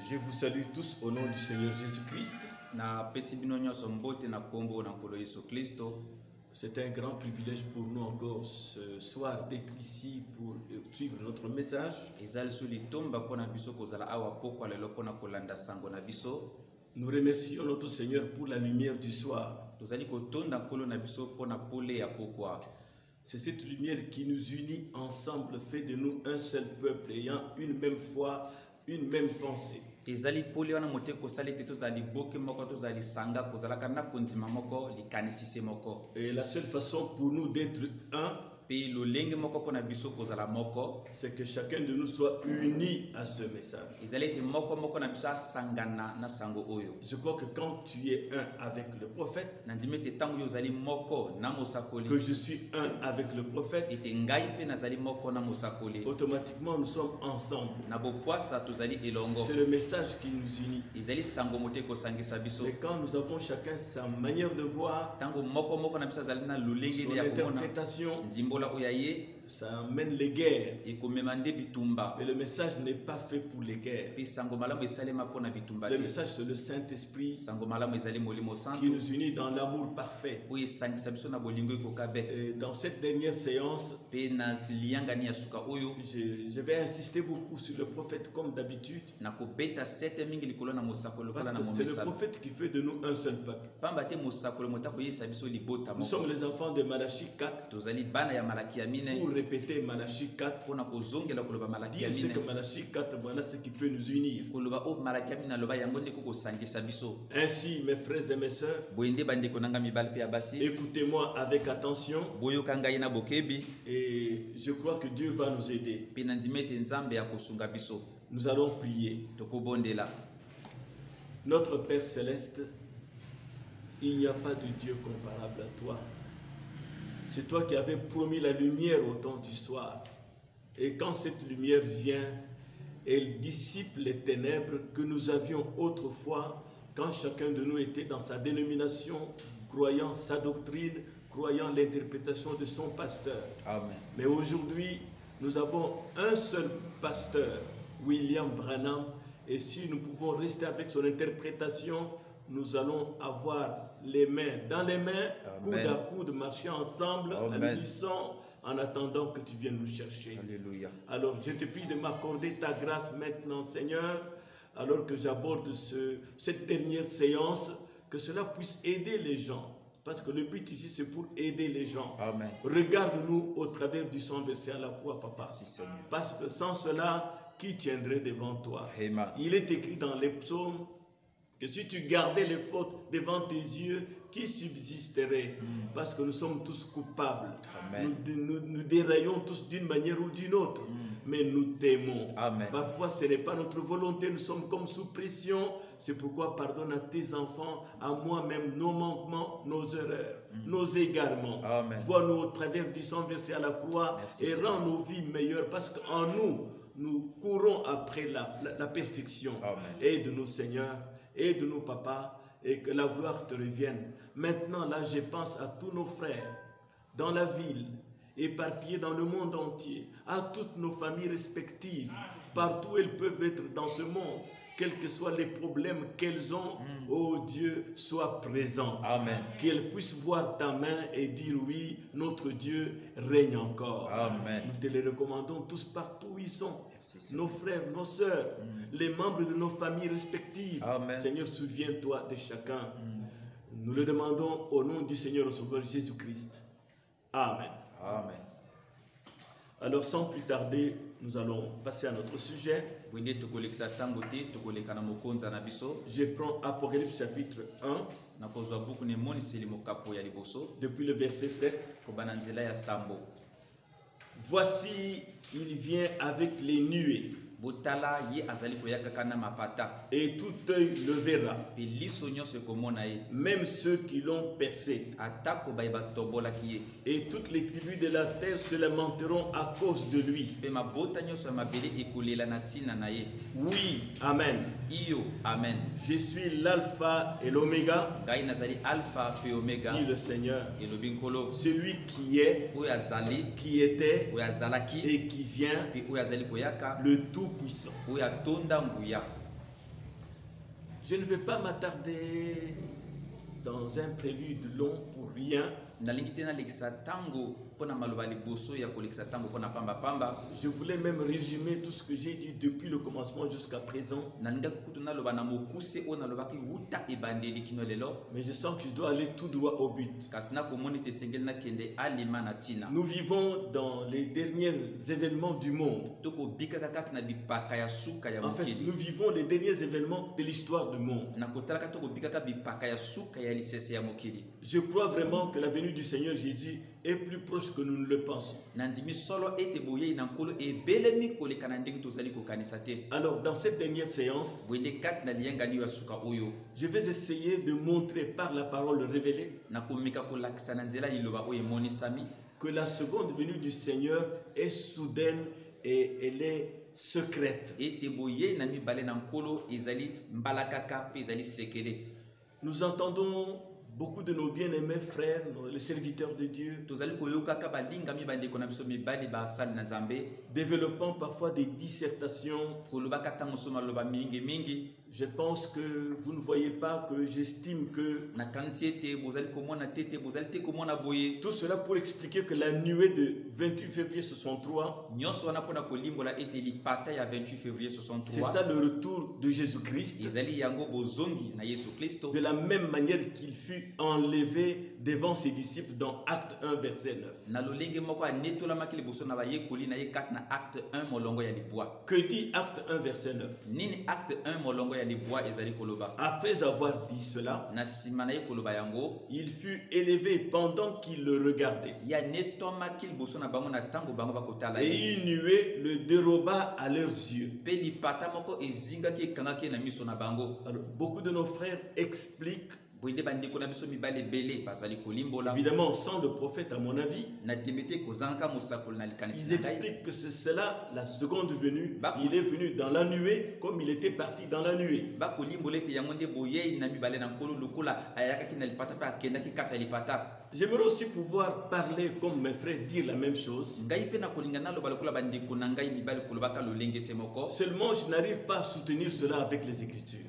Je vous salue tous au nom du Seigneur Jésus-Christ. C'est un grand privilège pour nous encore ce soir d'être ici pour suivre notre message. Nous remercions notre Seigneur pour la lumière du soir. C'est cette lumière qui nous unit ensemble, fait de nous un seul peuple ayant une même foi, une même pensée. Et la seule façon pour nous d'être un, c'est que chacun de nous soit uni à ce message. Je crois que quand tu es un avec le prophète, que je suis un avec le prophète, automatiquement nous sommes ensemble. C'est le message qui nous unit. Mais quand nous avons chacun sa manière de voir, son interprétation, ça amène les guerres. Et le message n'est pas fait pour les guerres. Le message, c'est le Saint-Esprit qui nous unit dans l'amour parfait. Et dans cette dernière séance, je vais insister beaucoup sur le prophète comme d'habitude. Parce que c'est le prophète qui fait de nous un seul peuple. Nous sommes les enfants de Malachie 4. Pour répéter Malachie 4, dire ce que Malachie 4, voilà ce qui peut nous unir. Ainsi, mes frères et mes sœurs, écoutez-moi avec attention. Et je crois que Dieu va nous aider. Nous allons prier. Notre Père Céleste, il n'y a pas de Dieu comparable à toi. C'est toi qui avais promis la lumière au temps du soir. Et quand cette lumière vient, elle dissipe les ténèbres que nous avions autrefois, quand chacun de nous était dans sa dénomination, croyant sa doctrine, croyant l'interprétation de son pasteur. Amen. Mais aujourd'hui, nous avons un seul pasteur, William Branham, et si nous pouvons rester avec son interprétation, nous allons avoir les mains dans les mains, coude à coude, marcher ensemble, à l'unisson, en attendant que tu viennes nous chercher. Alléluia. Alors je te prie de m'accorder ta grâce maintenant, Seigneur, alors que j'aborde cette dernière séance, que cela puisse aider les gens. Parce que le but ici, c'est pour aider les gens. Amen. Regarde-nous au travers du sang versé à la croix, Papa. Si, Seigneur. Parce que sans cela, qui tiendrait devant toi? Amen. Il est écrit dans les psaumes que si tu gardais les fautes devant tes yeux, qui subsisterait? Parce que nous sommes tous coupables. Nous déraillons tous d'une manière ou d'une autre. Mais nous t'aimons. Parfois, ce n'est pas notre volonté. Nous sommes comme sous pression. C'est pourquoi pardonne à tes enfants, à moi-même, nos manquements, nos erreurs, nos égarements. Vois-nous au travers du sang versé à la croix. Merci, et rends nos vies meilleures. Parce qu'en nous, nous courons après la perfection. Aide-nous, Seigneur. Aide-nous, Papa, et que la gloire te revienne. Maintenant, là, je pense à tous nos frères dans la ville, éparpillés dans le monde entier, à toutes nos familles respectives, partout où elles peuvent être dans ce monde, quels que soient les problèmes qu'elles ont, oh Dieu, sois présent. Amen. Qu'elles puissent voir ta main et dire oui, notre Dieu règne encore. Amen. Nous te les recommandons tous partout où ils sont. Merci, nos frères, nos sœurs, les membres de nos familles respectives. Amen. Seigneur, souviens-toi de chacun. Nous le demandons au nom du Seigneur, au Sauveur Jésus-Christ. Amen. Amen. Alors, sans plus tarder, nous allons passer à notre sujet. Je prends Apocalypse chapitre 1, depuis le verset 7. Voici, il vient avec les nuées. Et tout œil le verra, même ceux qui l'ont percé. Et toutes les tribus de la terre se lamenteront à cause de lui. Oui, amen. Amen. Je suis l'alpha et l'oméga, dit le Seigneur, celui qui est, qui était et qui vient, le Tout-Puissant. Je ne vais pas m'attarder dans un prélude long pour rien. Je voulais même résumer tout ce que j'ai dit depuis le commencement jusqu'à présent. Mais je sens que je dois aller tout droit au but. Nous vivons dans les derniers événements du monde. En fait, nous vivons les derniers événements de l'histoire du monde. Je crois vraiment que la venue du Seigneur Jésus est plus proche que nous ne le pensons. Alors, dans cette dernière séance, je vais essayer de montrer par la parole révélée que la seconde venue du Seigneur est soudaine et elle est secrète. Nous entendons beaucoup de nos bien-aimés frères, les serviteurs de Dieu, développant parfois des dissertations. Je pense que vous ne voyez pas que j'estime que tout cela pour expliquer que la nuée de 28 février 63, c'est ça le retour de Jésus-Christ, de la même manière qu'il fut enlevé devant ses disciples dans Acte 1 verset 9. Que dit Acte 1 verset 9? Après avoir dit cela, il fut élevé pendant qu'il le regardait. Et une nuée le déroba à leurs yeux. Alors, beaucoup de nos frères expliquent, évidemment sans le prophète à mon avis, ils expliquent que c'est cela la seconde venue. Il est venu dans la nuée comme il était parti dans la nuée. J'aimerais aussi pouvoir parler comme mes frères, dire la même chose. Seulement je n'arrive pas à soutenir cela avec les Écritures.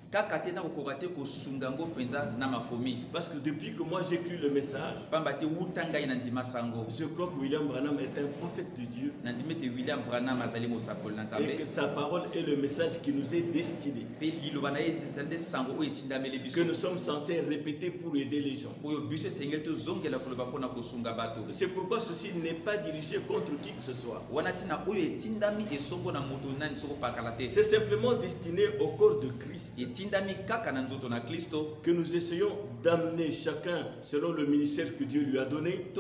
Parce que depuis que moi j'écris le message, je crois que William Branham est un prophète de Dieu et que sa parole est le message qui nous est destiné, que nous sommes censés répéter pour aider les gens. C'est pourquoi ceci n'est pas dirigé contre qui que ce soit. C'est simplement destiné au corps de Christ, que nous essayons d'amener chacun selon le ministère que Dieu lui a donné,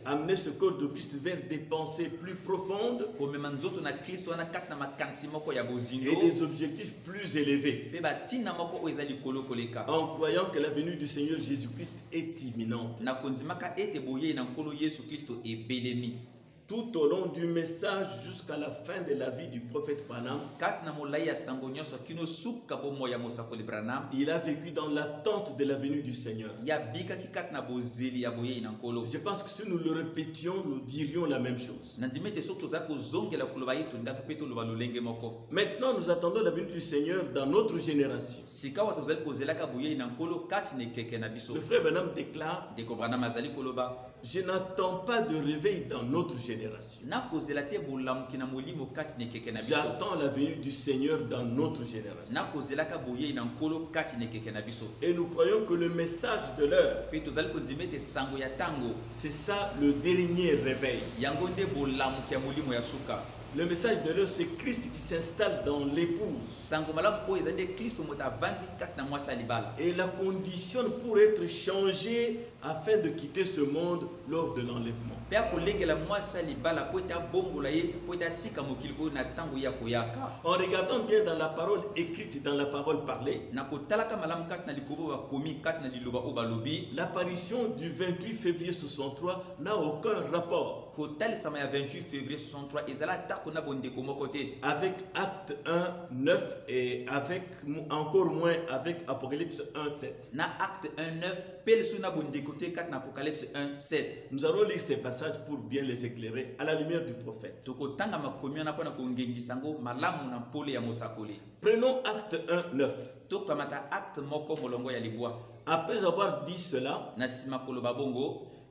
amener ce corps de Christ vers des pensées plus profondes et des objectifs plus élevés, en croyant que la venue du Seigneur Jésus-Christ est imminente. Tout au long du message jusqu'à la fin de la vie du prophète Branham, il a vécu dans l'attente de la venue du Seigneur. Je pense que si nous le répétions, nous dirions la même chose. Maintenant, nous attendons la venue du Seigneur dans notre génération. Le frère Branham déclare: je n'attends pas de réveil dans notre génération. J'attends la venue du Seigneur dans notre génération. Et nous croyons que le message de l'heure, c'est ça le dernier réveil. Le message de l'heure, c'est Christ qui s'installe dans l'épouse et la conditionne pour être changé afin de quitter ce monde lors de l'enlèvement. En regardant bien dans la parole écrite et dans la parole parlée, l'apparition du 28 février 63 n'a aucun rapport avec Acte 1, 9 et avec encore moins avec Apocalypse 1, 7. côté 4 dans Apocalypse 1, 7. Nous allons lire ces passages pour bien les éclairer à la lumière du prophète. Prenons Acte 1, 9. Après avoir dit cela,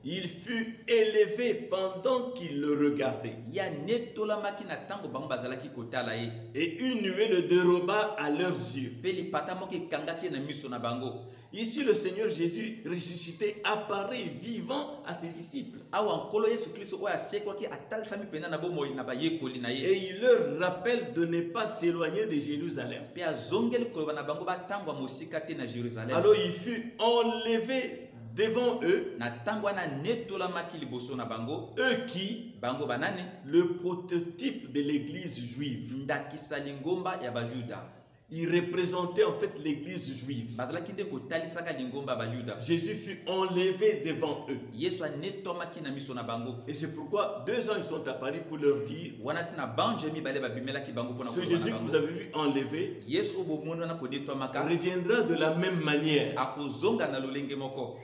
il fut élevé pendant qu'il le regardait. Et une nuée le déroba à leurs yeux. Ici, le Seigneur Jésus ressuscité apparaît vivant à ses disciples. Et il leur rappelle de ne pas s'éloigner de Jérusalem. Alors il fut enlevé devant eux, eux qui, le prototype de l'église juive. Il représentait en fait l'église juive. Jésus fut enlevé devant eux. Et c'est pourquoi 2 ans ils sont apparus pour leur dire, ce Jésus que vous avez vu enlevé reviendra de la même manière.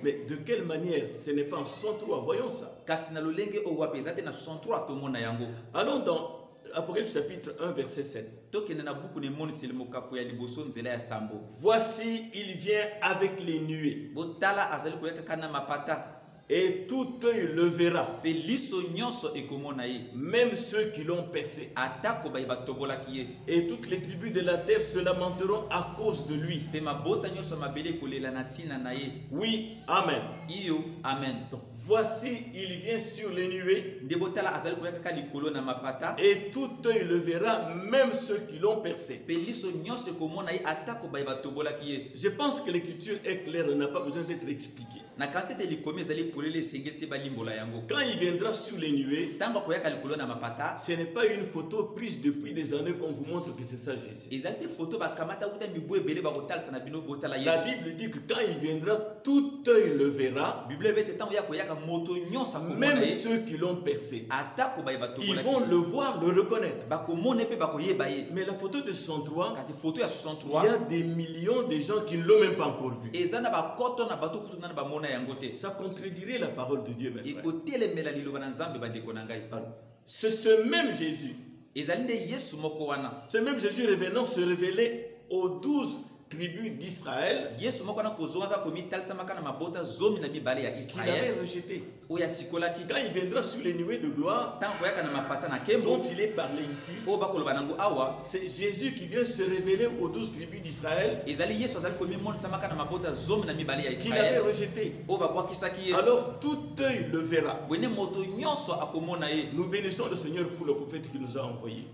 Mais de quelle manière? Ce n'est pas en 103, voyons ça. Allons dans Apocalypse chapitre 1 verset 7. Voici, il vient avec les nuées. Et tout œil le verra, même ceux qui l'ont percé. Et toutes les tribus de la terre se lamenteront à cause de lui. Oui, amen. Donc, voici, il vient sur les nuées. Et tout œil le verra, même ceux qui l'ont percé. Je pense que l'écriture est claire, elle n'a pas besoin d'être expliquée. Quand il viendra sur les nuées, ce n'est pas une photo prise depuis des années qu'on vous montre que c'est ça Jésus. La Bible dit que quand il viendra, tout œil le verra, même ceux qui l'ont percé. Ils vont le voir, le reconnaître. Mais la photo de 63, il y a des millions de gens qui ne l'ont même pas encore vu. Ça contredirait la parole de Dieu, mes frères. C'est ce même Jésus. Ce même Jésus revenant se révélait aux 12 tribus d'Israël qu'il avait rejeté. Quand il viendra sur les nuées de gloire dont il est parlé ici, c'est Jésus qui vient se révéler aux 12 tribus d'Israël qu'il avait rejeté. Alors tout œil le verra. Nous bénissons le Seigneur pour le prophète qui nous a envoyé.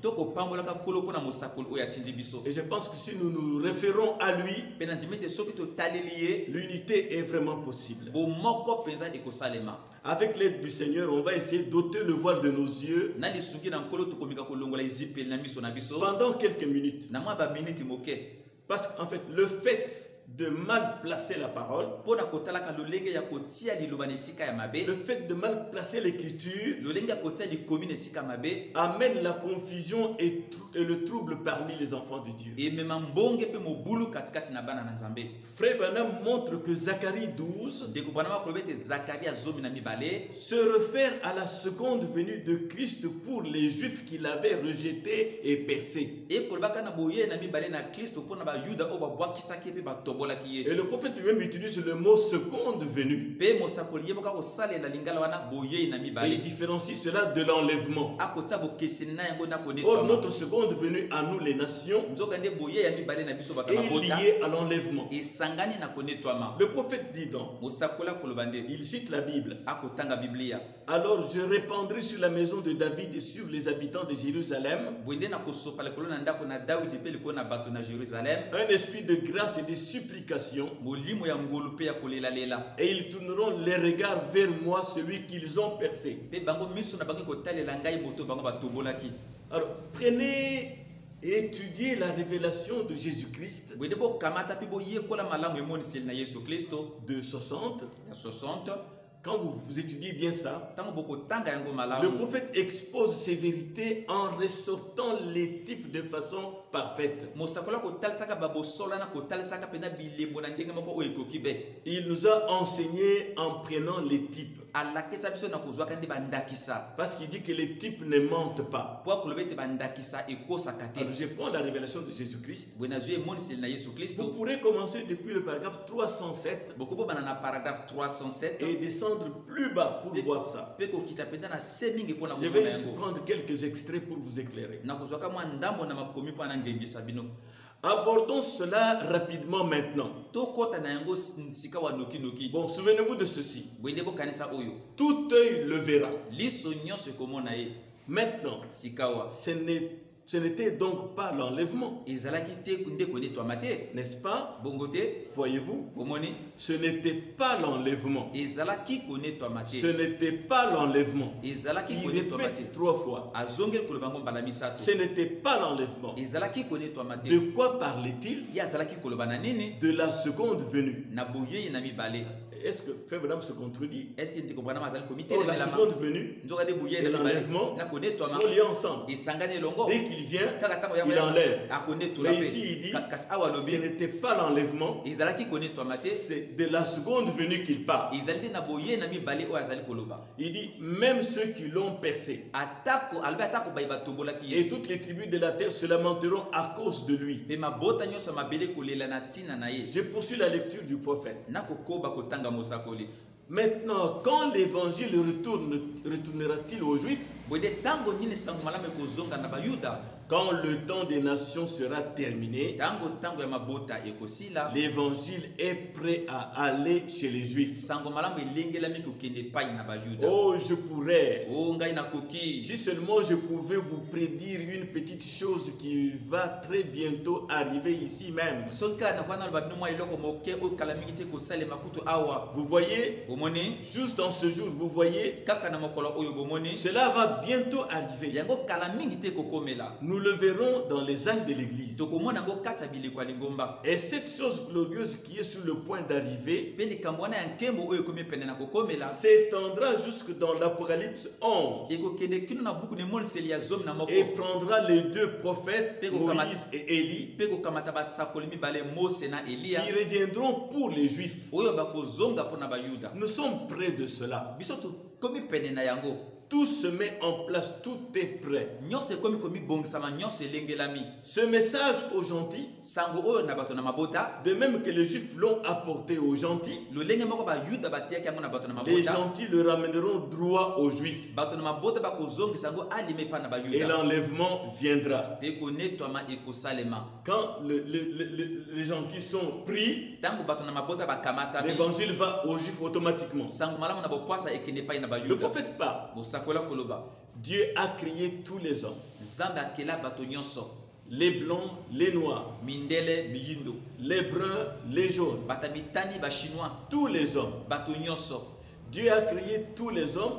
Et je pense que si nous nous référons à lui, l'unité est vraiment possible. Avec l'aide du Seigneur, on va essayer d'ôter le voile de nos yeux pendant quelques minutes. Parce qu'en fait, le fait de mal placer la parole, le fait de mal placer l'écriture amène la confusion et le trouble parmi les enfants de Dieu. Frère Branham montre que Zacharie 12 se réfère à la seconde venue de Christ pour les Juifs qu'il avait rejetés et percés. Et le prophète lui-même utilise le mot seconde venue. Et il différencie cela de l'enlèvement. Or, notre seconde venue à nous les nations est liée à l'enlèvement. Le prophète dit donc, il cite la Bible. Alors je répandrai sur la maison de David et sur les habitants de Jérusalem un esprit de grâce et de supplication, et ils tourneront les regards vers moi, celui qu'ils ont percé. Alors prenez et étudiez la révélation de Jésus-Christ de 60. Quand vous étudiez bien ça, le prophète expose ces vérités en ressortant les types de façon parfaite. Il nous a enseigné en prenant les types. Parce qu'il dit que les types ne mentent pas. Alors je prends la révélation de Jésus-Christ. Vous pourrez commencer depuis le paragraphe 307 et descendre plus bas pour voir ça. Je vais juste prendre quelques extraits pour vous éclairer. Abordons cela rapidement maintenant. Bon, souvenez-vous de ceci. Tout œil le verra. Maintenant, ce n'était donc pas l'enlèvement. N'est-ce pas? Voyez-vous? Ce n'était pas l'enlèvement. Ce n'était pas l'enlèvement. Il répète 3 fois. Ce n'était pas l'enlèvement. De quoi parlait-il? De la seconde venue. Est-ce que Frère Branham se contredit? La seconde venue et l'enlèvement sont liés ensemble. Dès qu'il vient, il enlève. Mais ici, il dit ce n'était pas l'enlèvement, c'est de la seconde venue qu'il parle. Il dit même ceux qui l'ont percé. Et toutes les tribus de la terre se lamenteront à cause de lui. Je poursuis la lecture du prophète. Maintenant, quand l'évangile retournera-t-il aux Juifs? Quand le temps des nations sera terminé, l'évangile est prêt à aller chez les Juifs. Oh, je pourrais, si seulement je pouvais vous prédire une petite chose qui va très bientôt arriver ici même. Vous voyez, juste dans ce jour, vous voyez, cela va bientôt arriver. Nous le verrons dans les âges de l'Église. Et cette chose glorieuse qui est sur le point d'arriver s'étendra jusque dans l'Apocalypse 11 et prendra les 2 prophètes, Moïse et Élie, qui reviendront pour les Juifs. Nous sommes près de cela. Tout se met en place, tout est prêt. Ce message aux gentils, de même que les Juifs l'ont apporté aux gentils, les gentils le ramèneront droit aux Juifs. Et l'enlèvement viendra. Quand les gentils sont pris, l'évangile va aux Juifs automatiquement. Le prophète parle. Dieu a créé tous les hommes. Les blancs, les noirs, les bruns, les jaunes, tous les hommes. Dieu a créé tous les hommes.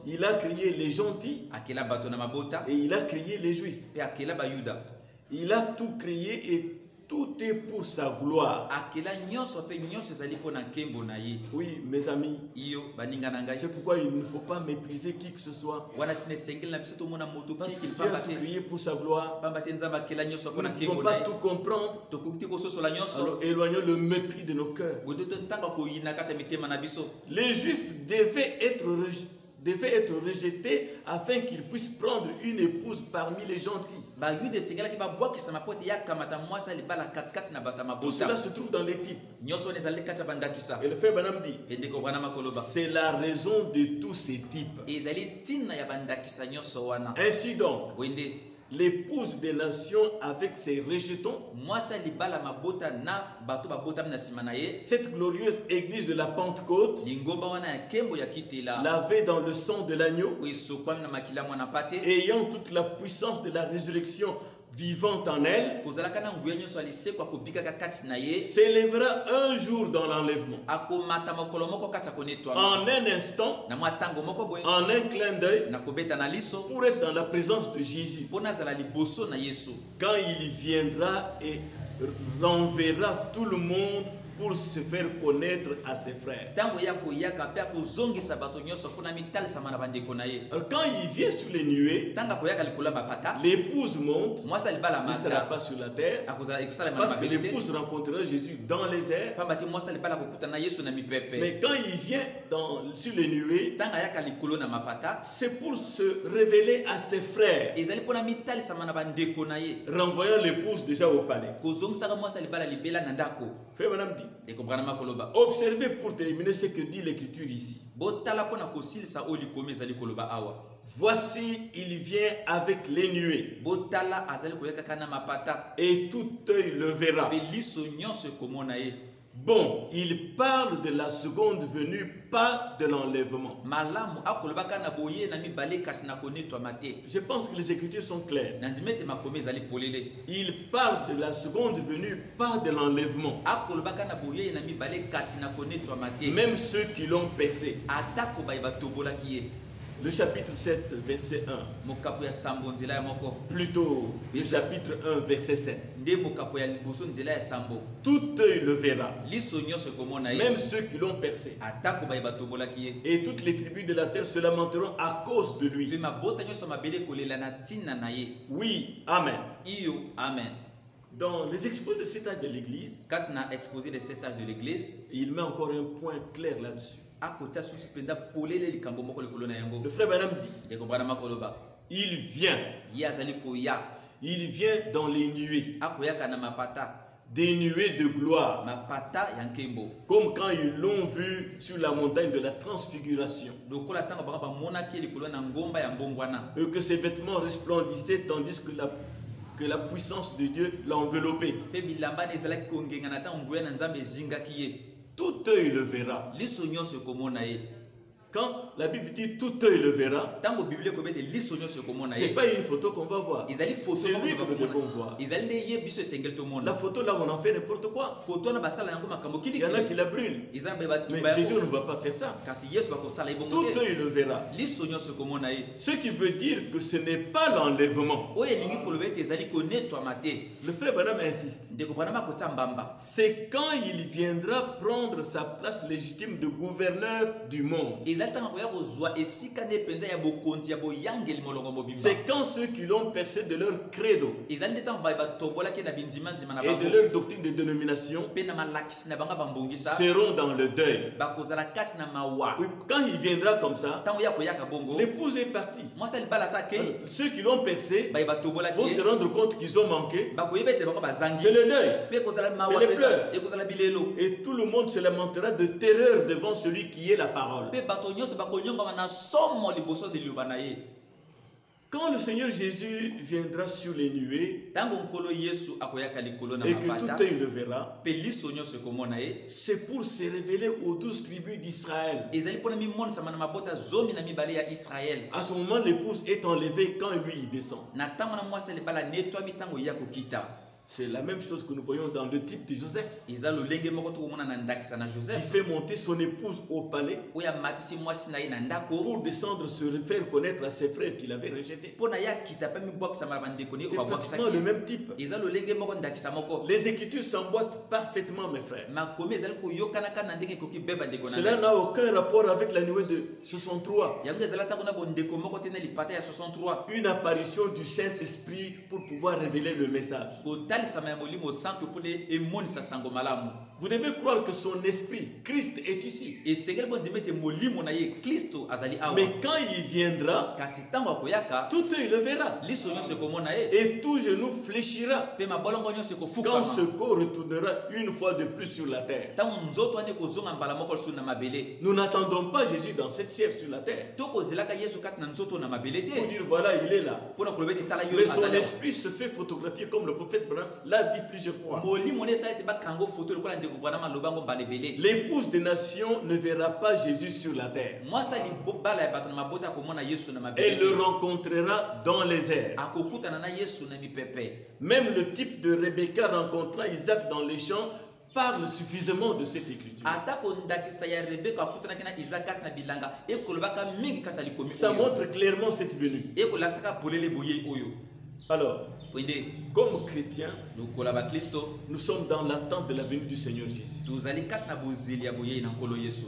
Il a créé les gentils et il a créé les juifs. Il a tout créé et tout est pour sa gloire. Oui, mes amis, c'est pourquoi il ne faut pas mépriser qui que ce soit. Parce que Dieu a tout créé pour sa gloire. Nous ne pouvons pas tout comprendre. Alors éloignons le mépris de nos cœurs. Les Juifs devaient être rejetés afin qu'ils puissent prendre une épouse parmi les gentils. Tout cela se trouve dans les types. Et le frère Branham dit, c'est la raison de tous ces types. Ainsi donc, l'épouse des nations avec ses rejetons, cette glorieuse église de la Pentecôte, lavée dans le sang de l'agneau, ayant toute la puissance de la résurrection vivante en elle, s'élèvera un jour dans l'enlèvement. En un instant, en un clin d'œil, pour être dans la présence de Jésus. Quand il viendra et renverra tout le monde pour se faire connaître à ses frères. Tango ya koyaka pe akozongisa bato nyonso mpona mitalisama na bandeko na ye. Alors quand il vient sur les nuées, Tanga koyaka likolo ya mapata, l'épouse monte, mwasi alibala il ne sera mata pas sur la terre, akozala ekosalema na parce que mabele te. l'épouse rencontrera Jésus dans les airs. Pamba te mwasi alibala kokutana na Yesu na mipepe. Mais quand il vient sur les nuées, Tanga yaka likolo na mapata, c'est pour se révéler à ses frères, ezali mpona mitalisama na bandeko na ye. renvoyant l'épouse déjà au palais. Kozongisaka mwasi alibala libela na ndako. Frère Madame dit, Ekobrana makoloba. observez pour terminer ce que dit l'écriture ici. Botala pona kosilisa o likome ezali koloba awa. Voici, il vient avec les nuées, Botala azali koyaka kana mapata. et tout œil le verra. Pe liso nyonso ekomona ye. Bon, il parle de la seconde venue, pas de l'enlèvement. Malamu akoloba kana boye na mibale kasi na konetwa mate. Je pense que les écritures sont claires. Nandimete makome ezali polele. Il parle de la seconde venue, pas de l'enlèvement. Akoloba kana boye na mibale kasi na konetwa mate. Même ceux qui l'ont percé. Atako ba batobolaki ye. Le chapitre 7, verset 1. Mokapo ya sambo nzela ya moko. Plutôt, le chapitre 1, verset 7. Nde mokapo ya liboso nzela ya sambo. Tout œil le verra. Liso nyonso ekomona ye. Même ceux qui l'ont percé. Atako ba batobolaki ye. Et toutes les tribus de la terre se lamenteront à cause de Pe lui. mabota nyonso mabele kolela na tina na ye. Oui, Amen. Iyo, amen. Dans les expos de cet âge de l'Église, Quand on a exposé les 7 âges de l'église, il met encore un point clair là-dessus. Le frère Branham dit, il vient dans les nuées, des nuées de gloire, comme quand ils l'ont vu sur la montagne de la transfiguration, et que ses vêtements resplendissaient tandis que la puissance de Dieu l'a enveloppé. Tout œil le verra. Quand la Bible dit tout œil le verra, ce n'est pas une photo qu'on va voir. C'est lui que nous devons voir. La photo là, on en fait n'importe quoi. Il y en a qui la brûlent. Mais Jésus ne va pas faire ça. Tout œil le verra. Ce qui veut dire que ce n'est pas l'enlèvement. Le frère Branham insiste. C'est quand il viendra prendre sa place légitime de gouverneur du monde. C'est quand ceux qui l'ont percé de leur credo et de leur doctrine de dénomination seront dans le deuil. Oui, quand il viendra comme ça, l'épouse est partie. Ceux qui l'ont percé vont se rendre compte qu'ils ont manqué. C'est le deuil, c'est les pleurs. Et tout le monde se lamentera de terreur devant celui qui est la parole. Quand le Seigneur Jésus viendra sur les nuées et que tout œil le verra, c'est pour se révéler aux 12 tribus d'Israël. À ce moment, l'épouse est enlevée quand lui il descend. C'est la même chose que nous voyons dans le type de Joseph. Il fait monter son épouse au palais pour descendre se faire connaître à ses frères qu'il avait rejetés. C'est pratiquement le même type. Les Écritures s'emboîtent parfaitement, mes frères. Cela n'a aucun rapport avec la nuée de 63. Une apparition du Saint-Esprit pour pouvoir révéler le message. Vous devez croire que son esprit, Christ, est ici. Mais quand il viendra, tout œil le verra. Et tout genou fléchira quand ce corps retournera une fois de plus sur la terre. Nous n'attendons pas Jésus dans cette chair sur la terre pour dire voilà, il est là. Mais son esprit se fait photographier comme le prophète Branham l'a dit plusieurs fois. L'épouse des nations ne verra pas Jésus sur la terre. Elle le rencontrera dans les airs. Même le type de Rebecca rencontrant Isaac dans les champs parle suffisamment de cette écriture. Ça montre clairement cette venue. Alors, Comme chrétiens, Kristo nous sommes dans l'attente de la venue du Seigneur Jésus. tozali kati na bozeli ya boyei na nkolo Yesu.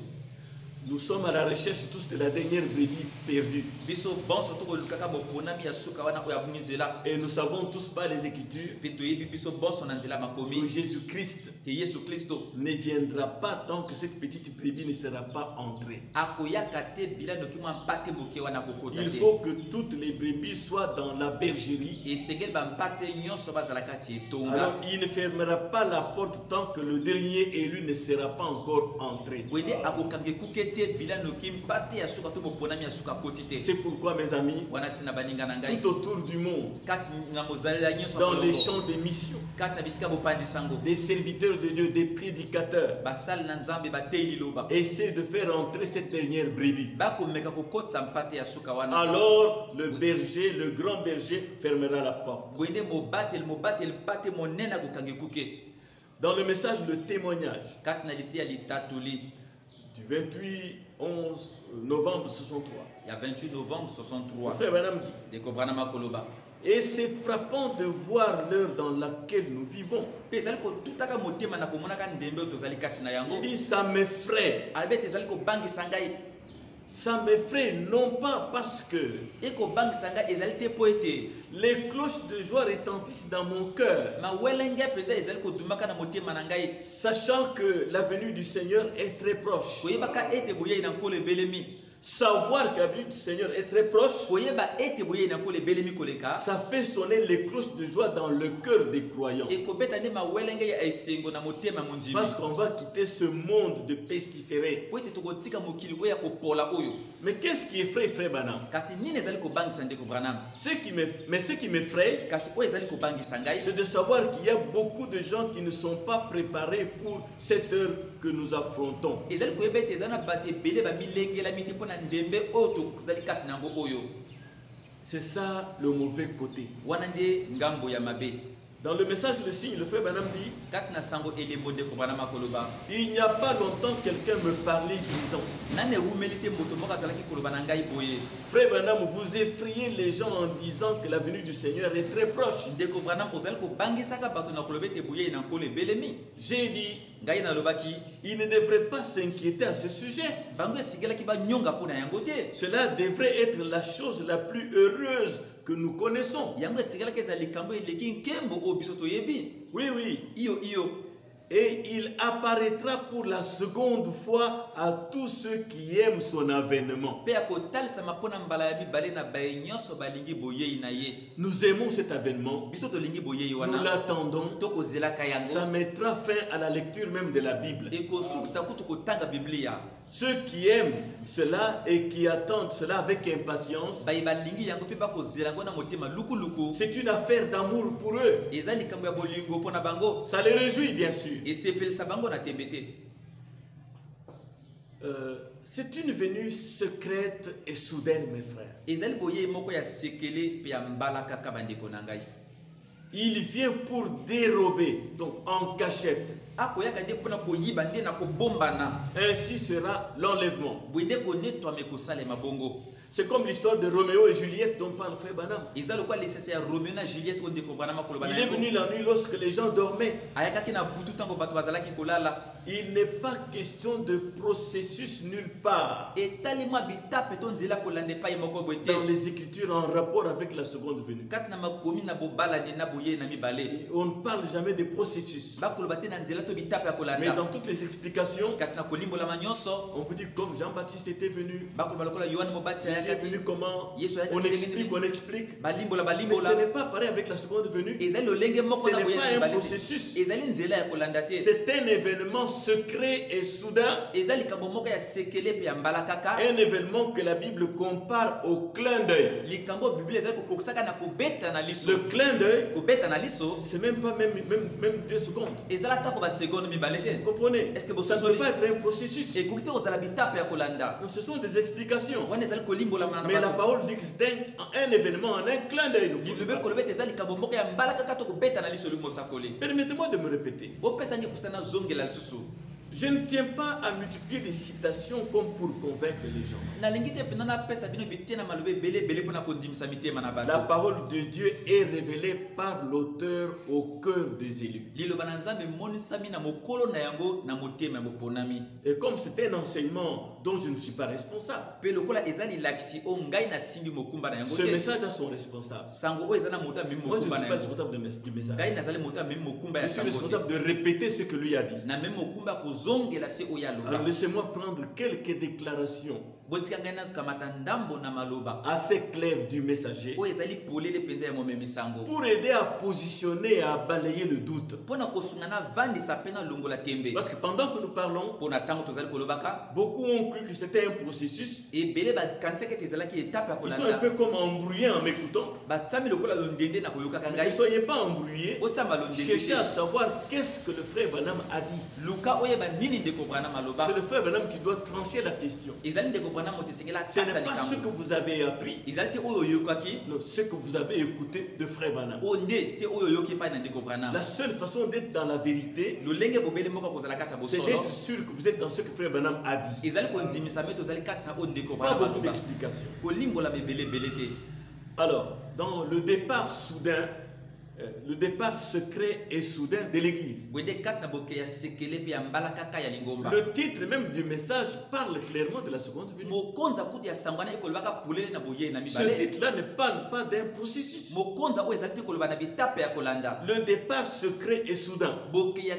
Nous sommes à la recherche tous de la dernière brebis perdue. Biso bonso tokolukaka boponami ya suka wana oyo abungi nzela. Et nous savons tous par les Écritures Pe toyebi biso bonso na nzela makomi que Jésus-Christ te Yesu Kristo ne viendra pas tant que cette petite brebis ne sera pas entrée. akoyaka te bilano ki mwa mpate moke wana kokota Il te. faut que toutes les brebis soient dans la bergerie. Esengeli bampate nyonso bazala kati ya etonga. Alors il ne fermera pas la porte tant que le dernier élu ne sera pas encore entré. Wende akokange kuke te bilano ki mpate ya suka to boponami ya suka koti te. C'est pourquoi, mes amis, Wana tina baninga na ngai tout autour du monde, kati na mozalela nyonso dans les kolongo. champs de mission, Kati na bisika bopandi sango. des serviteurs de Dieu, des prédicateurs, Basali na nzambe batei liloba. essaient de faire entrer cette dernière brebis. Bakomeka kokotisa mpate ya suka wana. Alors le berger, le grand berger, fermera la porte. Wende mobateli mpate monene akokange kuke. Dans le message, le témoignage Kati na lite ya litatoli du 28 11 novembre 63, ya 28 novembre le 63 frère Branham dit, ndeko Branham koloba. et c'est frappant de voir l'heure dans laquelle nous vivons. Pe ezali kotutaka motema na komonaka ndembe oyo tozali kati na yango. Il dit, ça m'effraie. Albert ezali kobangisa ngai. Ça m'effraie non pas parce que Ekobangisa ngai ezali te po ete les cloches de joie retentissent dans mon cœur, mawelenge mpenza ezali kodumaka na motema na ngai. sachant que la venue du Seigneur est très proche. Koyebaka ete boyei na nkolo ebelemi. Savoir que la venue du Seigneur est très proche, Koyeba ete boyei na nkolo ebelemi koleka. ça fait sonner les cloches de joie dans le cœur des croyants. Ekobeta nde mawelenge ya esengo na motema mondimi. Parce qu'on va quitter ce monde de pestiférés. Po ete tokotika mokili oyo ya kopola oyo. Mais qu'est-ce qui effraie frère Branham? Kasi nini ezali kobangisa ndeko Branham? Ce qui m'effraie, Kasi oyo ezali kobangisa ngai. c'est de savoir qu'il y a beaucoup de gens qui ne sont pas préparés pour cette heure que nous affrontons. Ezali koyeba ete eza na bato ebele bamilengelami te mpo na ndembe oyo tozali kati na yango oyo. C'est ça le mauvais côté. Wana nde ngambo ya mabe. Dans le message, le signe, le frère Branham dit, Kati na sango elembo ndeko Branham koloba. il n'y a pas longtemps, quelqu'un me parlait disant, Nane umeli te moto moko azalaki koloba na ngai boye. frère Branham, vous effrayez les gens en disant que la venue du Seigneur est très proche. Ndeko Branham ozali kobangisaka bato na koloba ete boye na nkolo ebelemi. J'ai dit, Ngai nalobaki il ne devrait pas s'inquiéter à ce sujet. bango esigelaki banyonga mpo na yango te. Cela devrait être la chose la plus heureuse que nous connaissons. Yango esigelaki eza likambo eleki nkembo oyo biso toyebi. Oui, oui. Iyo. Et il apparaîtra pour la seconde fois à tous ceux qui aiment son avènement. Pe akotalisama mpo na mbala ya mibale na baye nyonso balingi boyei na ye. Nous aimons cet avènement. Biso tolingi boyei Nous wana. l'attendons. Tokozelaka Ça yango. mettra fin à la lecture même de la Bible. Ekosukisa kutu kotanga Biblia. Ceux qui aiment cela et qui attendent cela avec impatience, Baye balingi yango pe bakozela yango na motema lukuluku. c'est une affaire d'amour pour eux. Eza likambo ya bolingo mpo na bango. Ça les réjouit, bien sûr. Esepelisa bango na tembe te. C'est une venue secrète et soudaine, mes frères. Ezali boyei moko ya sekele pe ya mbala kaka bandeko na ngai. Il vient pour dérober, donc en cachette. Akoyaka nde mpona koyiba nde na kobombana. Ainsi sera l'enlèvement. Boye nde konetwama ekosalema bongo. C'est comme l'histoire de Roméo et Juliette dont parle frère Branham. Eza lokola lisese ya Roméo na Juliette oyo ndeko Branham koloba na Il est yango. venu la nuit lorsque les gens dormaient. Ayakaki na butu ntango bato bazalaki kolala. Il n'est pas question de processus nulle part Etali mwa bitape to nzela kolanda epai moko boye te. dans les Écritures en rapport avec la seconde venue. Kati na makomi na bobalani na boye na mibale. Et on ne parle jamais de processus. Bakoloba te na nzela to bitape ya Mais kolanda. dans toutes les explications, Kasi na kolimbolama nyonso. on vous dit comme Jean-Baptiste était venu. Bakoloba lokola Yohane Mobati Il est ayakaki. venu comment? Yesu ayakaki On ndenge explique, nini? on explique. Balimbola Mais balimbola. ce n'est pas pareil avec la seconde venue. Ezali lolenge moko Ce na n'est boye pas na un mibale te. processus. Ezali nzela ya kolanda te. C'est un événement secret et soudain. Ezali likambo moko ya sekele pe ya mbala kaka. Un événement que la Bible compare au clin d'œil. Likambo Biblia ezali kokokisaka na kobeta na liso. Le clin d'œil, Kobeta na liso. c'est même pas même 2 secondes. Ezala tako ba seconde mibale te. Vous comprenez? Est-ce que Ça ne peut pas être un processus. ekoki te kozala bitape ya kolanda. Donc, ce sont des explications. Wana ezali kolimbolama na Mais la bato. parole dit que c'est un événement, en un clin d'œil. nous pouvons Lilobe parler. koloba ete eza likambo moko ya mbala kaka to kobeta na liso limosakoli. Permettez-moi de me répéter. Bopesa ngi kusana zongela lisusu. Je ne tiens pas à multiplier des citations comme pour convaincre les gens. La parole de Dieu est révélée par l'auteur au cœur des élus. Et comme c'est un enseignement dont je ne suis pas responsable, ce message a son responsable. Moi, je ne suis pas responsable du message. Je suis responsable de répéter ce que lui a dit. Alors laissez-moi prendre quelques déclarations assez claires du messager pour aider à positionner et à balayer le doute. Parce que pendant que nous parlons, beaucoup ont cru que c'était un processus. Ils sont un peu comme embrouillés en m'écoutant. Ne soyez pas embrouillés. Cherchez à savoir qu'est-ce que le frère Branham a dit. C'est le frère Branham qui doit trancher la question. Ce n'est pas ce que vous avez appris, non, ce que vous avez écouté de frère Branham. La seule façon d'être dans la vérité, c'est d'être sûr que vous êtes dans ce que frère Branham a dit. Pas beaucoup d'explications. Alors, dans le départ soudain, le départ secret et soudain de l'église. Le titre même du message parle clairement de la seconde venue. Ce titre-là ne parle pas d'un processus. Le départ secret et soudain.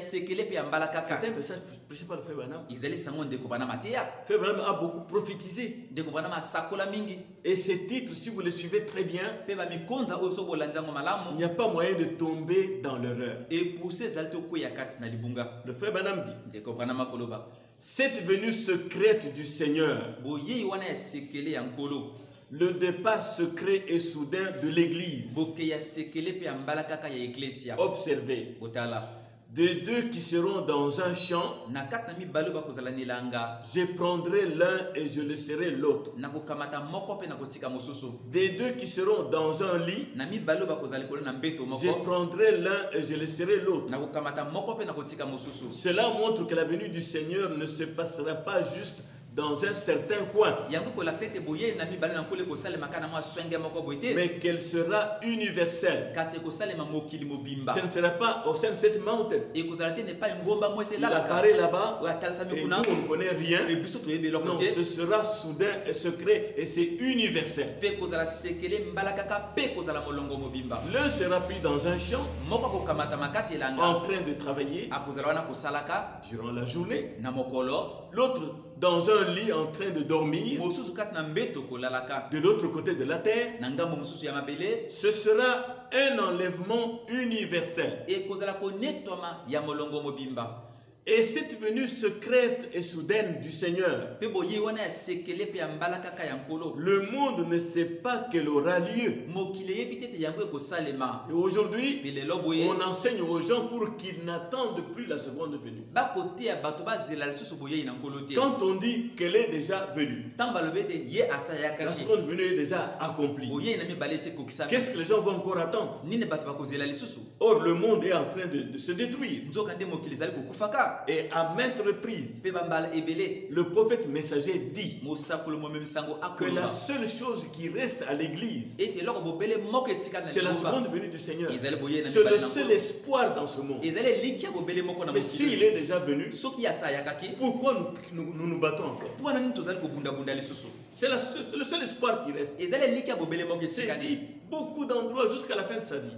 C'est un message prêché par le frère Branham. Frère Branham a beaucoup prophétisé. Et ces titres, si vous les suivez très bien, il n'y a pas moyen de tomber dans l'erreur. Le frère Branham dit: cette venue secrète du Seigneur, le départ secret et soudain de l'église. Observez. De deux qui seront dans un champ, je prendrai l'un et je laisserai l'autre. Des deux qui seront dans un lit, je prendrai l'un et je laisserai l'autre. Cela montre que la venue du Seigneur ne se passera pas juste dans un certain coin, mais qu'elle sera universelle. Ce ne sera pas au sein de cette montagne. Il apparaît là-bas et nous on ne connaît rien. Non, ce sera soudain et secret et c'est universel. L'un sera pris dans un champ en train de travailler durant la journée. L'autre dans un lit en train de dormir. De l'autre côté de la terre, ce sera un enlèvement universel. Et cette venue secrète et soudaine du Seigneur, le monde ne sait pas qu'elle aura lieu. Et aujourd'hui, on enseigne aux gens pour qu'ils n'attendent plus la seconde venue. Quand on dit qu'elle est déjà venue, la seconde venue est déjà accomplie. Qu'est-ce que les gens vont encore attendre? Or, le monde est en train de se détruire. Et à maintes reprises, le prophète messager dit que la seule chose qui reste à l'église, c'est la seconde venue du Seigneur. C'est le seul espoir dans ce monde. Mais s'il est déjà venu, pourquoi nous battons encore? C'est le seul espoir qui reste. C'est dit beaucoup d'endroits jusqu'à la fin de sa vie.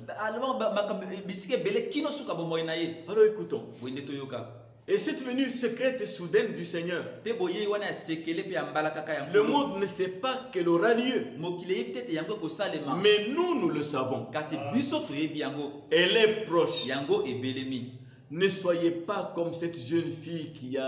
Alors écoutons. Et cette venue secrète et soudaine du Seigneur, le monde ne sait pas qu'elle aura lieu. Mais nous le savons. Elle est proche. Ne soyez pas comme cette jeune fille qu'ils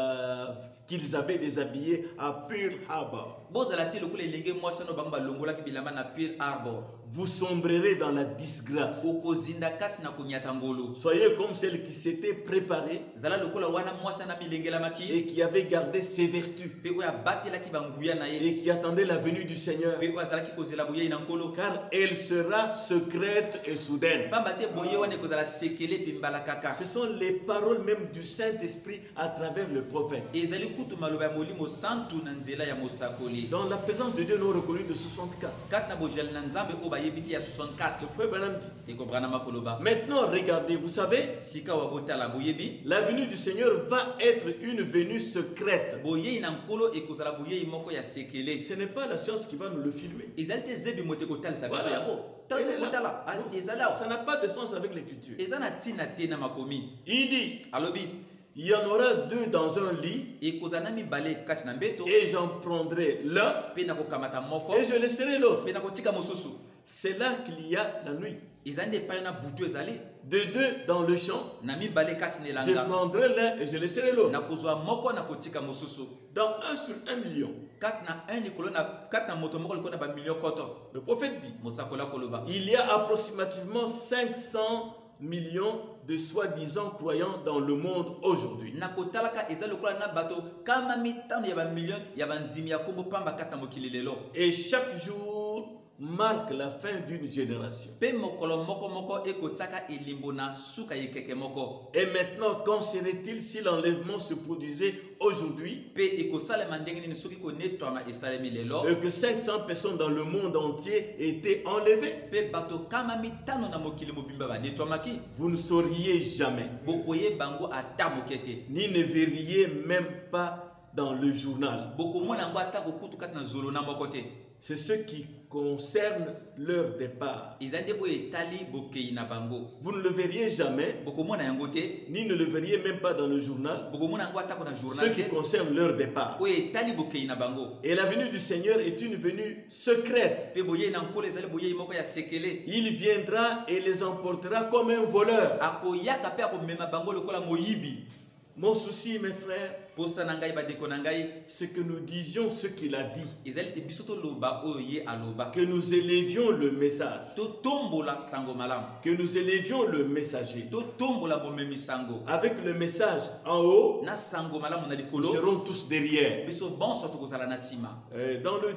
avaient déshabillée à Pearl Harbor. bozala te lokola elenge mwasi no bango balongolaki bilamba na Pearl Harbor. Vous sombrerez dans la disgrâce. Okozinda kati na konyata ngolo. Soyez comme celle qui s'était préparée Zala lokola wana mwasi na milengelamaki et qui avait gardé ses vertus pe oya batelaki banguya na ye et qui attendait la venue du Seigneur. pe oya zalaki kozela boye na nkolo. Car elle sera secrète et soudaine. Pamba te boye wana ekozala sekele pe mbala kaka. Ce sont les paroles même du Saint-Esprit à travers le prophète. Ezali kutu maloba ya molimo santu na nzela ya mosakoli. Dans la présence de Dieu, nous reconnus de 64. Kati na bojel na nzambe o bayebiti ya 64. Frère Branham dit. Ekobra na makoloba. Maintenant, regardez, vous savez, Sika wa botala boyebi. la venue du Seigneur va être une venue secrète. Boye na nkolo ekozala boye moko ya sekele. Ce n'est pas la science qui va nous le filmer. Ezali te zebi mote kotala sa biso Voilà. yango. Kotala ezala. Ça n'a pas de sens avec l'écriture. Ezana tina te na makomi. Il dit, Alobi il y en aura deux dans un lit ekozana mibale kati na mbeto et j'en prendrai l'un pe na kokamata moko et je laisserai l'autre. pe na kotika mosusu. C'est là qu'il y a la nuit. Ezali epai na butu ezali De deux dans le champ, na mibale kati na je elanga prendrai l'un et je laisserai l'autre. na kozwa moko na kotika mosusu. Dans 1 sur 1 million, Kati na un likolo na kati na moto moko likolo na ba million koto. le prophète dit, Mosakola koloba. il y a approximativement 500 millions de soi-disant croyants dans le monde aujourd'hui. Na kotalaka ezali lokola na bato kama mitano ya ba million ya bandimi ya kombo pamba kati na mokili lelo. Et chaque jour marque la fin d'une génération. Pe mokolo moko moko ekotaka elimbo na suka yekeke moko. Et maintenant, qu'en serait-il si l'enlèvement se produisait aujourd'hui Pe ekosalema ndenge nini soki konetwama esalemi lelo. et que 500 personnes dans le monde entier étaient enlevées? Pe bato kama mitano na mokili mobimba banetwamaki. Vous ne sauriez jamais, Bokoye bango ata mokete. ni ne verriez même pas dans le journal. Bokomona ngo ata kokutu kati na zolo na moko te. C'est ce qui concerne leur départ. Ezali ko etali bokei na bango. Vous ne le verriez jamais, Bokomona yango te. ni ne le verriez même pas dans le journal, Bokomona ngo ata ko na ce journal qui te. concerne leur départ. Ko etali bokei na bango. Et la venue du Seigneur est une venue secrète. Pe boye na nkolo ezali boye moko ya sekele. Il viendra et les emportera comme un voleur. Akoyaka pe akomema bango lokola moyibi. Mon souci, mes frères, Posa na ngai badeko na ngai c'est que nous disions ce qu'il a dit, ezali te biso to loba oyo ye aloba. que nous élevions le message, To tombola sango malamu. que nous élevions le messager. To tombola momemi sango. Avec le message en haut, Na sango malamu na nous likolo. serons tous derrière. Biso bonso tokozala na sima. Dans le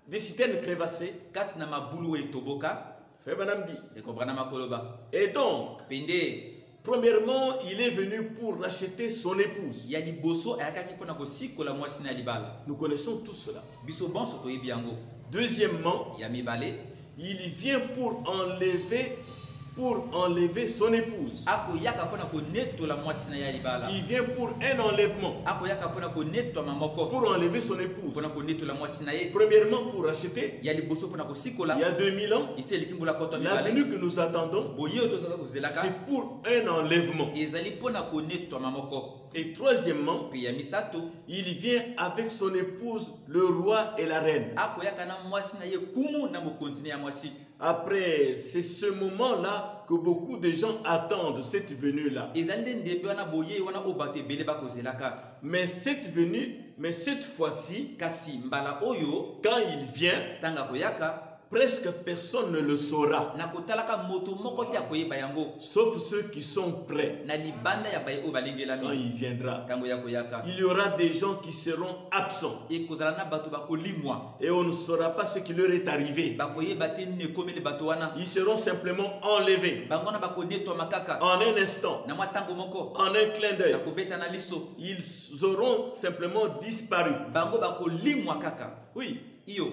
des citernes crevassées, Kati na mabulu etoboka. Frère Branham dit. Ekobra makoloba. Et donc, Pende premièrement, il est venu pour racheter son épouse. ya liboso ayakaki mpona kosikola mwasi na libala. Nous connaissons tout cela. Biso bonso toyebi yango. Deuxièmement, Ya mibale il vient pour enlever son épouse. akoyaka mpona konetola mwasi na ya libala. Il vient pour un enlèvement, Akoyaka mpona konetwama moko. pour enlever son épouse. Mpona konetola mwasi na ye. Premièrement, pour racheter, Ya liboso mpona kosikola. il y a 2000 ans, Isi eliki mbula koto la mibale. venue que nous attendons, Boye oyo tozalaka kozelaka c'est pour un enlèvement. ezali mpona konetwama moko. Et troisièmement, Pe ya misato il vient avec son épouse, le roi et la reine. akoyaka na mwasi na ye kumu na mokonzi na ya mwasi. Après, c'est ce moment-là que beaucoup de gens attendent, cette venue-là. Ezali nde ndembe wana boye wana oyo bato ebele bakozelaka. Mais cette fois-ci, Kasi mbala oyo quand il vient, tanga koyaka presque personne ne le saura, na kotalaka moto moko te akoyeba yango sauf ceux qui sont prêts na libanda ya baye oyo quand balengelami. il viendra. Tango ya koyaka Il y aura des gens qui seront absents ekozala na bato bakolimwa et on ne saura pas ce qui leur est arrivé. bakoyeba te nini ekomeli bato wana. Ils seront simplement enlevés Bango wana bakonetwama kaka en un instant, na mwa ntango moko en un clin na d'œil. kobeta na liso. Ils auront simplement disparu. Bango bakolimwa kaka. Oui, Iyo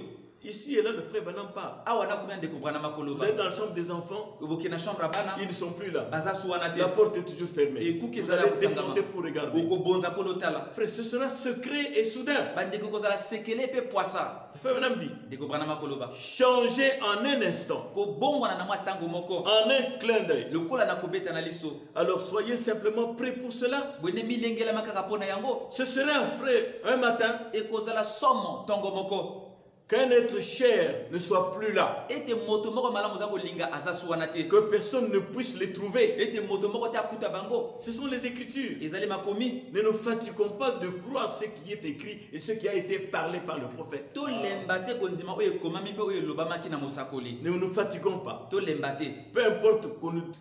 ici et là, le frère Branham parle. awa na kuna ndeko brana Vous makoloba. êtes dans la chambre des enfants, Oboke na chambre ya bana ils ne sont plus là. baza su wana te. La porte est toujours fermée. Et kuki Vous ezala allez kotangama. défoncer pour regarder. Okobonza po lotala. Frère, ce sera secret et soudain. Bandeko kozala sekele pe poisa. Le frère Branham dit, Ndeko brana makoloba. changez en un instant, Kobongwana na mwa ntango moko. en un clin d'œil. Lokola na kobeta na liso. Alors soyez simplement prêts pour cela. Bwene milengelama kaka mpona yango. Ce sera frère un matin, Ekozala somo ntongo moko. Qu'un être cher ne soit plus là. ete moto moko malamu za kolinga aza suwana te Que personne ne puisse les trouver. ete moto moko te akuta bango Ce sont les Écritures. ezali makomi Ne nous fatiguons pas de croire ce qui est écrit et ce qui a été parlé par le prophète. tolemba te kondima oyo ekomami mpe oyo elobamaki na mosakoli Ne nous fatiguons pas. tolemba te Peu importe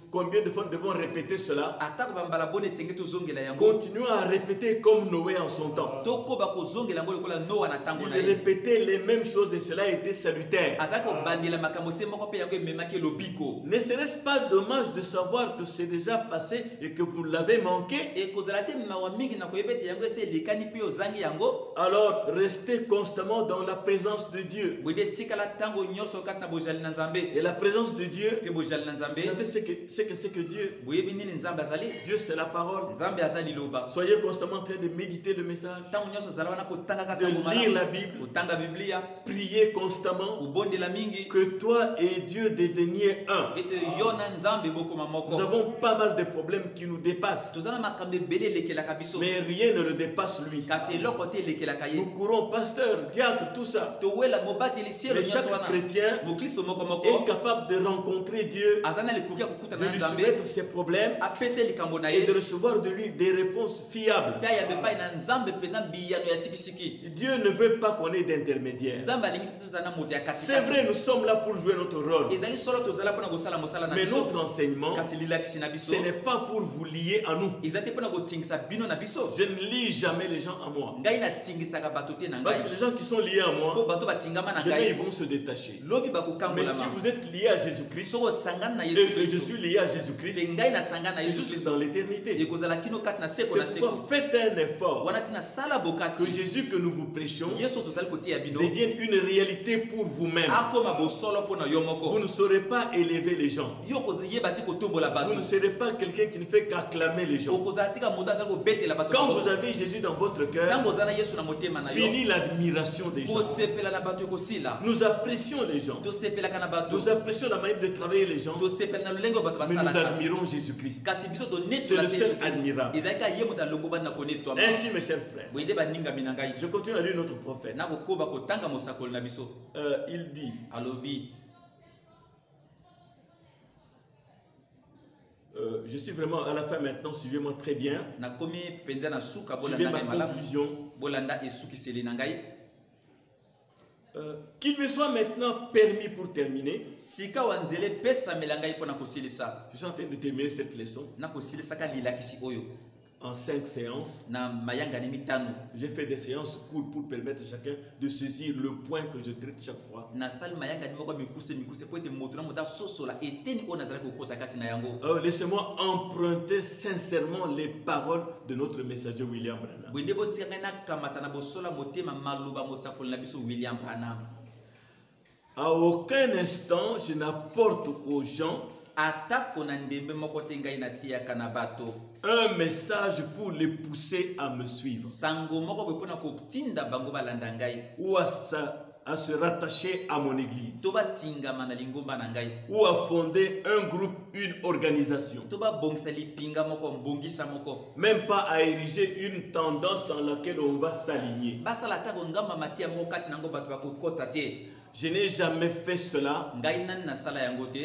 combien de fois nous devons répéter cela, atako bambala boni esenge tozongela yango continuons à répéter comme Noé en son temps. tokoba kozongela yango lokola noa na ntango na Il ye répétait les mêmes choses et cela a été salutaire. azalaki kobandela makambo se moko mpe yango ememaki lobiko Ne serait-ce pas dommage de savoir que c'est déjà passé et que vous l'avez manqué? ekozala te mawa mingi na koyeba ete yango esi elekani mpe ozangi yango Alors restez constamment dans la présence de Dieu. bwende tikala ntango nyonso kati na bozali na nzambe Et la présence de Dieu, mpe bozali na nzambe vous savez ce que c'est que Dieu? boyebi nini nzambe azali Dieu, c'est la parole. nzambe aza liloba Soyez constamment en train de méditer le message, ntango nyonso ozala wana kotangaka de sango lire la malamu Bible, kotanga biblia prier constamment, kobondela mingi que toi et Dieu deveniez un. ete yo na nzambe bokoma Nous moko avons pas mal de problèmes qui nous dépassent, toza na makambo ebele elekelaka biso mais rien ne le dépasse lui. kasi eloko te elekelaka ye Nous courons, pasteur, diacre, tout ça. towela mobateli sielo Mais nyonso chaque wana chrétien mokristo moko moko est capable de rencontrer Dieu, aza na likoki ya kokutana de na lui nzambe soumettre ses problèmes apesa likambo na et de ye recevoir de lui des réponses fiables. mpe ayambe epai na nzambe mpenza biyano ya sikisiki Dieu ne veut pas qu'on ait d'intermédiaire. nzambe alingi te tozala na moto ya C'est vrai, katikati nous sommes là pour jouer notre rôle. ezali solo tozala mpona kosala mosala na Mais biso notre enseignement, kasi lilakisi na biso ce n'est pas pour vous lier à nous. eza te mpona kotingisa bino na biso Je ne lie jamais les gens à moi. ngai natingisaka bato te na Parce ngai que les gens qui sont liés à mpo moi, bato batingama na demain ils ngai vont se détacher. lobi Mais bakokambolama si vous êtes lié à Jésus-Christ soko osangana na et yesu que je kristo suis lié à Jésus-Christ, mpe ngai nasangana na c'est yesu juste kristo dans l'éternité. ekozala kino kati na seko na C'est seko pourquoi faites un effort wana ntina sala que bokasi Jésus que nous vous prêchons yesu tozali koteya bino devienne une réalité pour vous-même. akoma bosolo mpo na yo Vous moko ne saurez pas élever les gens. yo koyeba te kotombola Vous bato ne serez pas quelqu'un qui ne fait qu'acclamer les gens. okozala tika moto aza kobetela bato Quand na vous bango. avez Jésus dans votre cœur, ntango oza na yesu na motema na yo fini l'admiration des gens. kosepela na bato ekosila Nous apprécions les gens. tosepelaka na bato Nous apprécions la manière de travailler les gens, tosepela na lolenge oyo bato mais nous basalaka admirons Jésus-Christ. kasi biso C'est le seul admirable. ezalaki ye moto alongobani na konetwama Ainsi, mes chers frères, boyede baningami na ngai je continue à lire notre prophète. nakokoba kotanga mosakoli na biso Il dit, alobi je suis vraiment à la fin maintenant, suivez-moi très bien. nakomi mpenza na suka Suivez bolanda ma ngai malamu conclusion. bolanda esukiseli na ngai Qu'il me soit maintenant permis pour terminer. sika wa nzela epesamela ngai mpo na kosilisa Je suis en train de terminer cette leçon nakosilisaka lilakisi oyo en 5 séances. na mayangani mitano J'ai fait des séances courtes pour permettre à chacun de saisir le point que je traite chaque fois. nasali mayangani moko mikuse mpo ete moto na moto asosola eteni oyo nazalaki kokota kati na yango Laissez-moi emprunter sincèrement les paroles de notre messager William Branham. bwende botika ngai nakamata na bosola motema maloba mosakoli na biso William Branham À aucun instant, je n'apporte aux gens atako na ndembe moko te ngai nateyaka na bato un message pour les pousser à me suivre sango moko boye mpona kotinda bango balanda ngai ou à se rattacher à mon église to batingama na lingomba na ngai ou à fonder un groupe, une organisation. to babongisa lipinga moko mbongisa moko Même pas à ériger une tendance dans laquelle on va s'aligner. basala atako ngamba matia moko kati na yango bato bakokota te Je n'ai jamais fait cela ngai nani nasala yango te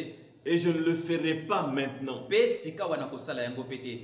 et je ne le ferai pas maintenant. mpe sika wana kosala yango mpe te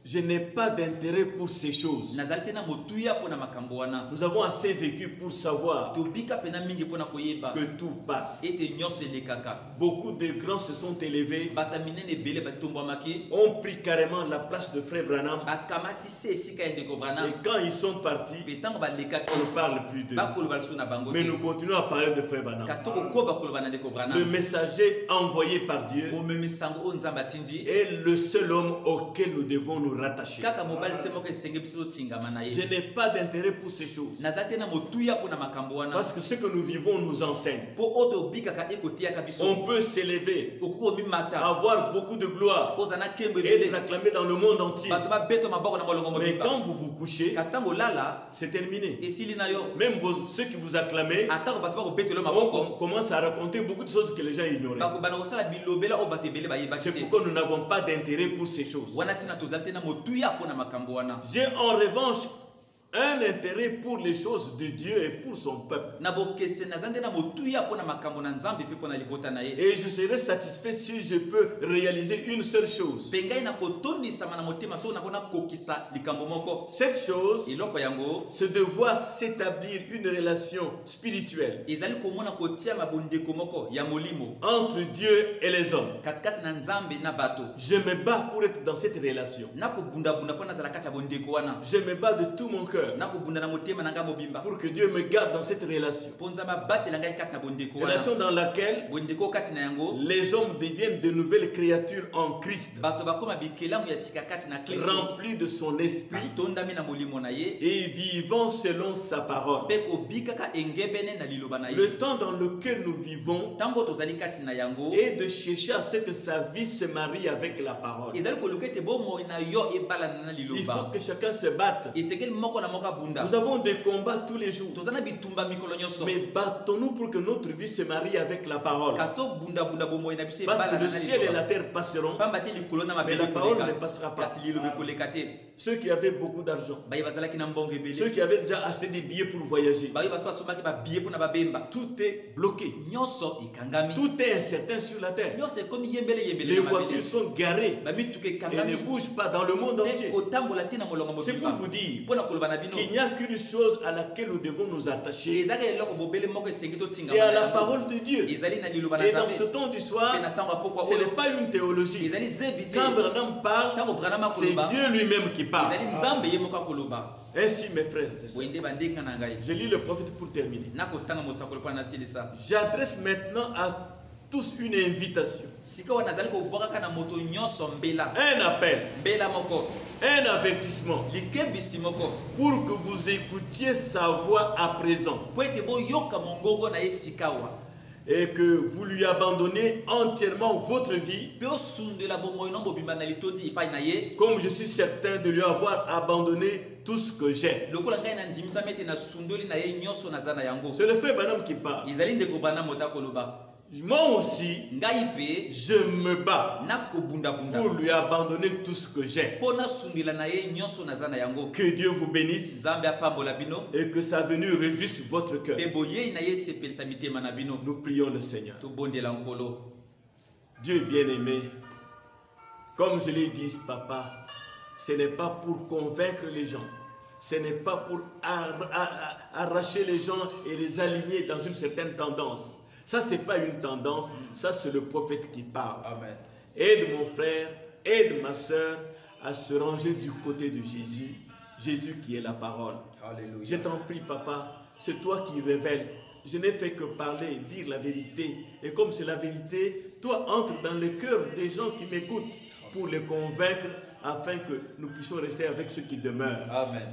Je n'ai pas d'intérêt pour ces choses. nazali te na motuya mpo na makambo wana Nous avons assez vécu pour savoir tobika mpena mingi mpo na koyeba que tout passe. ete nyonso elekaka Beaucoup de grands se sont élevés, bato ya minene ebele batombwamaki ont pris carrément la place de frère Branham. bakamati se esika ya ndeko Et Branham quand ils sont partis, mpe ntango balekaki on ne parle plus d'eux. bakoloba lisusu na bango Mais te nous continuons à parler de frère Branham. kasi tokokoba koloba na ndeko Le Branham messager envoyé par Dieu momemisango oyo nzambe atindi est le seul homme auquel nous devons nous rattacher. kaka mobali se moko esenge biso totingama na Je ye n'ai pas d'intérêt pour ces choses. naza te na motuya mpo na makambo wana Parce que ce que nous vivons nous enseigne. mpo oyo tobikaka ekotiyaka biso On peut s'élever, okoki komimata avoir beaucoup de gloire, oza na nkembo et ebele être acclamé dans le monde entier. bato babeto maboko na molongo Mais mobimba quand vous vous couchez, kasi ntango olala c'est terminé. esili na yo Même ceux qui vous acclament, atako bato bakobetelo on maboko commence à raconter beaucoup de choses que les gens ignoraient. bakobana kosala bilobela oyo bato ebele bayebaki C'est te pourquoi nous n'avons pas d'intérêt pour ces choses. wana ntina tozali te na motuya mpo na makambo wana J'ai en revanche un intérêt pour les choses de Dieu et pour son peuple. Et je serai satisfait si je peux réaliser une seule chose. Cette chose, c'est de voir s'établir une relation spirituelle entre Dieu et les hommes. Je me bats pour être dans cette relation. Je me bats de tout mon cœur pour que Dieu me garde dans cette relation. Relation dans laquelle les hommes deviennent de nouvelles créatures en Christ, remplis de son esprit et vivant selon sa parole. Le temps dans lequel nous vivons est de chercher à ce que sa vie se marie avec la parole. Il faut que chacun se batte. Nous avons des combats tous les jours. Mais battons-nous pour que notre vie se marie avec la parole. Parce que le ciel et la terre passeront, mais la parole ne passera pas. Ceux qui avaient beaucoup d'argent, ceux qui avaient déjà acheté des billets pour voyager, tout est bloqué. Tout est incertain sur la terre. Les voitures sont garées et ne bougent pas dans le monde entier. C'est pour vous dire qu'il n'y a qu'une chose à laquelle nous devons nous attacher. C'est à la parole de Dieu. Et dans ce temps du soir, ce n'est pas une théologie. Quand Branham parle, c'est Dieu lui-même qui parle. Ainsi, mes frères et sœurs, je lis le prophète pour terminer. J'adresse maintenant à tous une invitation, un appel, un avertissement pour que vous écoutiez sa voix à présent et que vous lui abandonnez entièrement votre vie, comme je suis certain de lui avoir abandonné tout ce que j'ai. C'est le frère Branham qui parle. Moi aussi, je me bats pour lui abandonner tout ce que j'ai. Que Dieu vous bénisse et que sa venue réjouisse votre cœur. Nous prions le Seigneur. Dieu bien-aimé, comme je l'ai dit, papa, ce n'est pas pour convaincre les gens. Ce n'est pas pour arracher les gens et les aligner dans une certaine tendance. Ça, ce n'est pas une tendance, ça, c'est le prophète qui parle. Amen. Aide mon frère, aide ma soeur à se ranger du côté de Jésus. Jésus qui est la parole. Alléluia. Je t'en prie, papa, c'est toi qui révèles. Je n'ai fait que parler et dire la vérité. Et comme c'est la vérité, toi, entre dans le cœur des gens qui m'écoutent pour les convaincre afin que nous puissions rester avec ceux qui demeurent. Amen.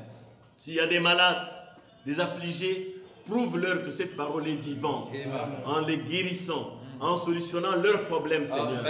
S'il y a des malades, des affligés, prouve-leur que cette parole est vivante. Amen. En les guérissant, en solutionnant leurs problèmes, Seigneur.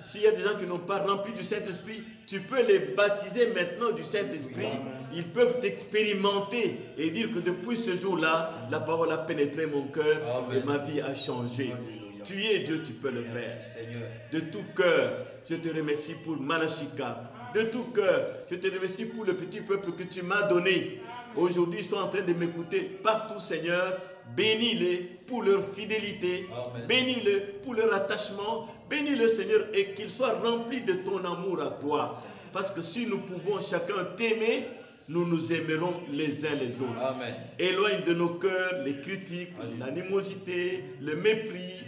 S'il y a des gens qui n'ont pas rempli du Saint-Esprit, tu peux les baptiser maintenant du Saint-Esprit. Ils peuvent t'expérimenter et dire que depuis ce jour-là, la parole a pénétré mon cœur et ma vie a changé. Alléluia. Tu es Dieu, tu peux le faire. Seigneur. De tout cœur, je te remercie pour Malachika. De tout cœur, je te remercie pour le petit peuple que tu m'as donné. Aujourd'hui, ils sont en train de m'écouter partout, Seigneur. Bénis-les pour leur fidélité. Bénis-les pour leur attachement. Bénis-le, Seigneur, et qu'ils soient remplis de ton amour à toi. Parce que si nous pouvons chacun t'aimer, nous nous aimerons les uns les autres. Amen. Éloigne de nos cœurs les critiques, l'animosité, le mépris.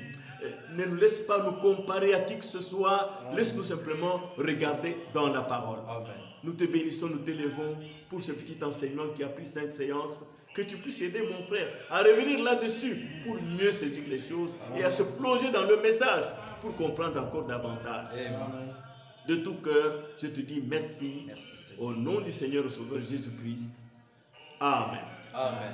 Ne nous laisse pas nous comparer à qui que ce soit. Laisse-nous simplement regarder dans la parole. Amen. Nous te bénissons, nous t'élevons pour ce petit enseignement qui a pris cette séance. Que tu puisses aider mon frère à revenir là-dessus pour mieux saisir les choses et à se plonger dans le message pour comprendre encore davantage. Amen. De tout cœur, je te dis merci. Merci, au nom du Seigneur et Sauveur Jésus-Christ. Amen. Amen.